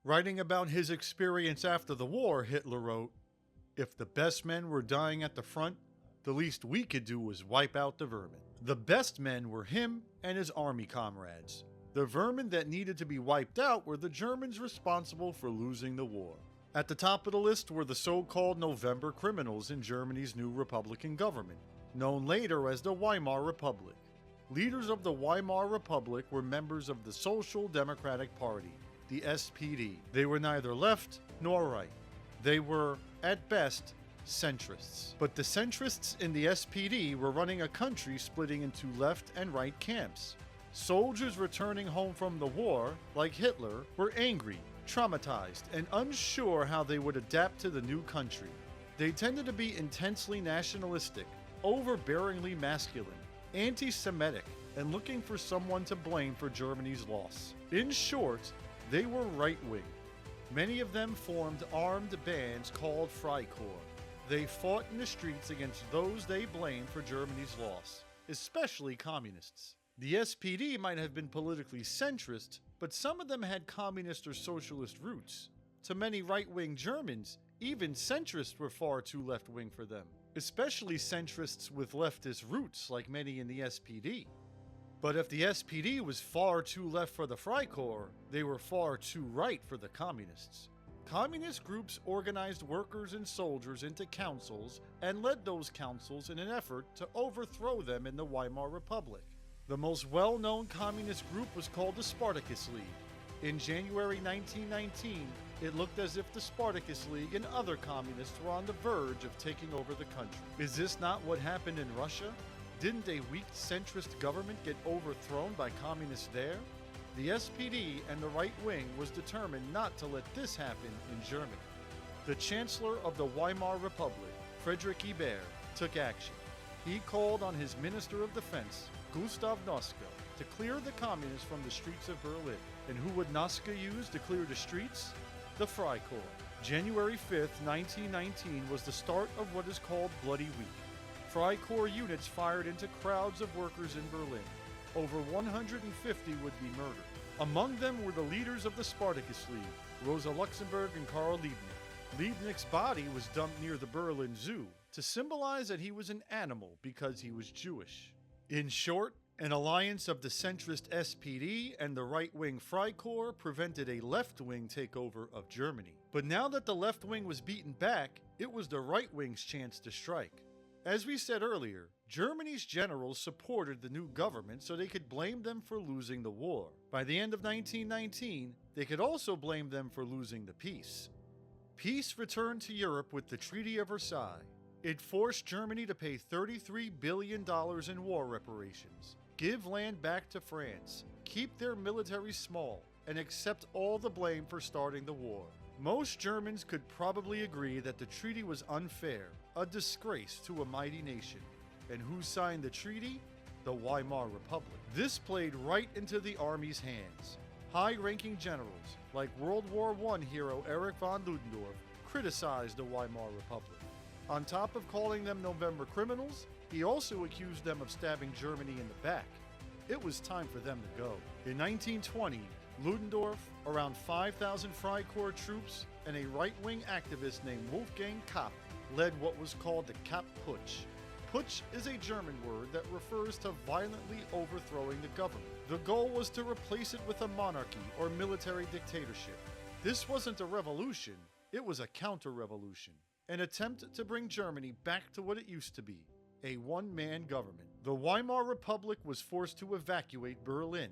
Writing about his experience after the war, Hitler wrote, "If the best men were dying at the front, the least we could do was wipe out the vermin." The best men were him and his army comrades. The vermin that needed to be wiped out were the Germans responsible for losing the war. At the top of the list were the so-called November criminals in Germany's new Republican government, known later as the Weimar Republic. Leaders of the Weimar Republic were members of the Social Democratic Party, the SPD. They were neither left nor right. They were, at best, centrists. But the centrists in the SPD were running a country splitting into left and right camps. Soldiers returning home from the war, like Hitler, were angry, traumatized, and unsure how they would adapt to the new country. They tended to be intensely nationalistic, overbearingly masculine, anti-Semitic, and looking for someone to blame for Germany's loss. In short, they were right-wing. Many of them formed armed bands called Freikorps. They fought in the streets against those they blamed for Germany's loss, especially communists. The SPD might have been politically centrist, but some of them had communist or socialist roots. To many right-wing Germans, even centrists were far too left-wing for them, especially centrists with leftist roots like many in the SPD. But if the SPD was far too left for the Freikorps, they were far too right for the communists. Communist groups organized workers and soldiers into councils and led those councils in an effort to overthrow them in the Weimar Republic. The most well-known communist group was called the Spartacus League. In January 1919, it looked as if the Spartacus League and other communists were on the verge of taking over the country. Is this not what happened in Russia? Didn't a weak centrist government get overthrown by communists there? The SPD and the right wing was determined not to let this happen in Germany. The Chancellor of the Weimar Republic, Friedrich Ebert, took action. He called on his Minister of Defense, Gustav Noske, to clear the communists from the streets of Berlin. And who would Noske use to clear the streets? The Freikorps. January 5th, 1919 was the start of what is called Bloody Week. Freikorps units fired into crowds of workers in Berlin. Over 150 would be murdered. Among them were the leaders of the Spartacus League, Rosa Luxemburg and Karl Liebknecht. Liebknecht's body was dumped near the Berlin Zoo to symbolize that he was an animal because he was Jewish. In short, an alliance of the centrist SPD and the right-wing Freikorps prevented a left-wing takeover of Germany. But now that the left wing was beaten back, it was the right wing's chance to strike. As we said earlier, Germany's generals supported the new government so they could blame them for losing the war. By the end of 1919, they could also blame them for losing the peace. Peace returned to Europe with the Treaty of Versailles. It forced Germany to pay $33 billion in war reparations, give land back to France, keep their military small, and accept all the blame for starting the war. Most Germans could probably agree that the treaty was unfair, a disgrace to a mighty nation. And who signed the treaty? The Weimar Republic. This played right into the army's hands. High-ranking generals, like World War I hero Erich von Ludendorff, criticized the Weimar Republic. On top of calling them November criminals, he also accused them of stabbing Germany in the back. It was time for them to go. In 1920, Ludendorff, around 5,000 Freikorps troops, and a right-wing activist named Wolfgang Kapp led what was called the Kapp Putsch. Putsch is a German word that refers to violently overthrowing the government. The goal was to replace it with a monarchy or military dictatorship. This wasn't a revolution, it was a counter-revolution. An attempt to bring Germany back to what it used to be, a one-man government. The Weimar Republic was forced to evacuate Berlin.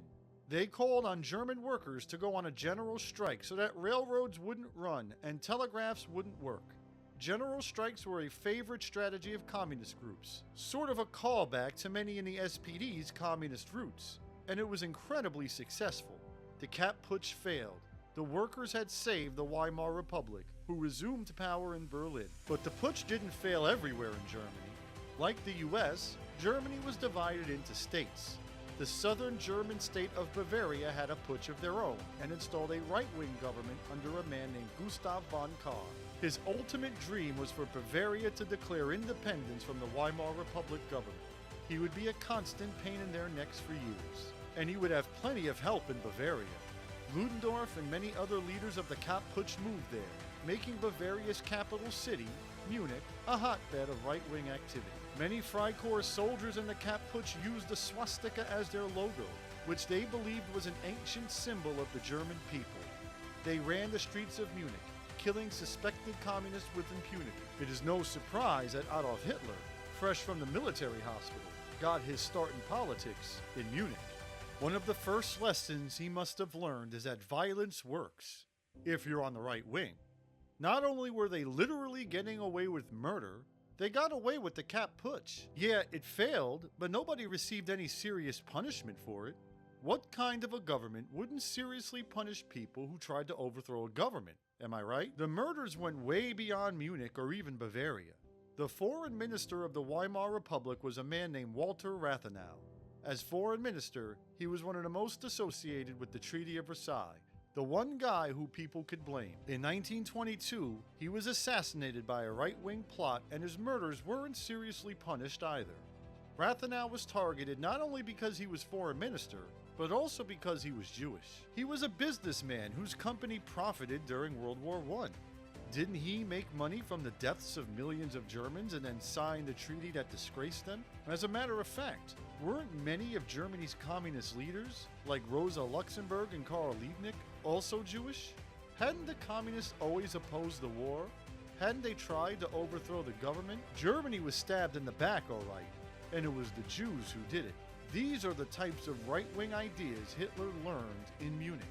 They called on German workers to go on a general strike so that railroads wouldn't run and telegraphs wouldn't work. General strikes were a favorite strategy of communist groups, sort of a callback to many in the SPD's communist roots, and it was incredibly successful. The Kapp Putsch failed. The workers had saved the Weimar Republic, who resumed power in Berlin. But the putsch didn't fail everywhere in Germany. Like the US, Germany was divided into states. The southern German state of Bavaria had a putsch of their own and installed a right-wing government under a man named Gustav von Kahr. His ultimate dream was for Bavaria to declare independence from the Weimar Republic government. He would be a constant pain in their necks for years, and he would have plenty of help in Bavaria. Ludendorff and many other leaders of the Kampf Putsch moved there, making Bavaria's capital city, Munich, a hotbed of right-wing activity. Many Freikorps soldiers in the Kampf Putsch used the swastika as their logo, which they believed was an ancient symbol of the German people. They ran the streets of Munich, killing suspected communists with impunity. It is no surprise that Adolf Hitler, fresh from the military hospital, got his start in politics in Munich. One of the first lessons he must have learned is that violence works, if you're on the right wing. Not only were they literally getting away with murder, they got away with the Kampf Putsch. Yeah, it failed, but nobody received any serious punishment for it. What kind of a government wouldn't seriously punish people who tried to overthrow a government? Am I right? The murders went way beyond Munich or even Bavaria. The foreign minister of the Weimar Republic was a man named Walter Rathenau. As foreign minister, he was one of the most associated with the Treaty of Versailles, the one guy who people could blame. In 1922, he was assassinated by a right-wing plot, and his murders weren't seriously punished either. Rathenau was targeted not only because he was foreign minister, but also because he was Jewish. He was a businessman whose company profited during World War I. Didn't he make money from the deaths of millions of Germans and then sign the treaty that disgraced them? As a matter of fact, weren't many of Germany's communist leaders, like Rosa Luxemburg and Karl Liebknecht, also Jewish? Hadn't the communists always opposed the war? Hadn't they tried to overthrow the government? Germany was stabbed in the back, all right, and it was the Jews who did it. These are the types of right-wing ideas Hitler learned in Munich.